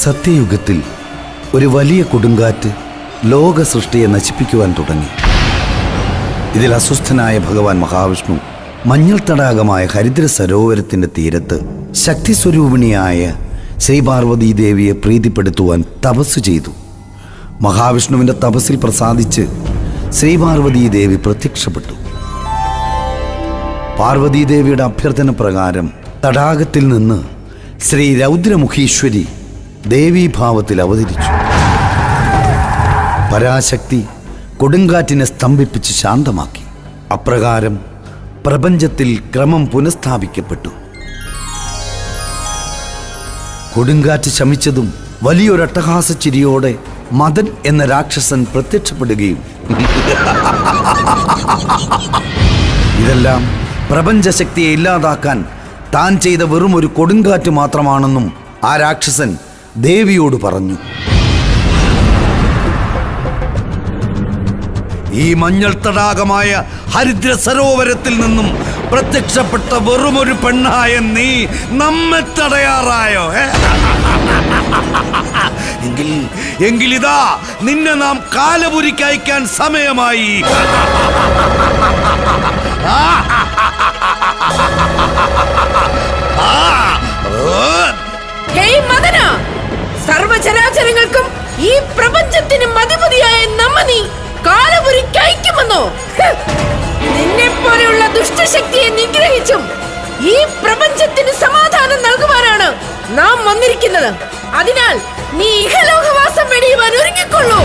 സത്യയുഗത്തിൽ ഒരു വലിയ കൊടുങ്കാറ്റ് ലോക സൃഷ്ടിയെ നശിപ്പിക്കുവാൻ തുടങ്ങി. ഇതിൽ അസ്വസ്ഥനായ ഭഗവാൻ മഹാവിഷ്ണു മഞ്ഞൾ തടാകമായ ഹരിദ്ര സരോവരത്തിന്റെ തീരത്ത് ശക്തിസ്വരൂപിണിയായ ശ്രീപാർവതീ ദേവിയെ പ്രീതിപ്പെടുത്തുവാൻ തപസ് ചെയ്തു. മഹാവിഷ്ണുവിന്റെ തപസ്സിൽ പ്രസാദിച്ച് ശ്രീപാർവതീ ദേവി പ്രത്യക്ഷപ്പെട്ടു. പാർവതീദേവിയുടെ അഭ്യർത്ഥന പ്രകാരം തടാകത്തിൽ നിന്ന് ശ്രീ രൗദ്രമുഖീശ്വരി ദേവീഭാവത്തിൽ അവതരിച്ചു. പരാശക്തി കൊടുങ്കാറ്റിനെ സ്തംഭിപ്പിച്ച് ശാന്തമാക്കി. അപ്രകാരം പ്രപഞ്ചത്തിൽ ക്രമം പുനഃസ്ഥാപിക്കപ്പെട്ടു. കൊടുങ്കാറ്റ് ശമിച്ചതും വലിയൊരട്ടഹാസ ചിരിയോടെ മദൻ എന്ന രാക്ഷസൻ പ്രത്യക്ഷപ്പെടുകയും ഇതെല്ലാം പ്രപഞ്ചശക്തിയെ ഇല്ലാതാക്കാൻ താൻ ചെയ്ത വെറും ഒരു കൊടുങ്കാറ്റ് മാത്രമാണെന്നും ആ രാക്ഷസൻ ദേവിയോട് പറഞ്ഞു. ഈ മഞ്ഞൾ തടാകമായ ഹരിദ്ര സരോവരത്തിൽ നിന്നും പ്രത്യക്ഷപ്പെട്ട വെറുമൊരു പെണ്ണായ നീ നമ്മെ തടയാറായോ? എങ്കിലിതാ നിന്നെ നാം കാലപുരിക്കയക്കാൻ സമയമായി. സർവചരാചരങ്ങൾക്കും ഈ പ്രപഞ്ചത്തിനും അധിപതിയായ നമ്മ കാലപുരിക്കയക്കുമെന്നോ? നിന്നെ പോലെയുള്ള ദുഷ്ടശക്തിയെ നിഗ്രഹിച്ചും ഈ പ്രപഞ്ചത്തിന് സമാധാനം നൽകുവാനാണ് നാം വന്നിരിക്കുന്നത്. അതിനാൽ നീ ഇഹലോകവാസം വെടിയുവാൻ ഒരുങ്ങിക്കൊള്ളൂ.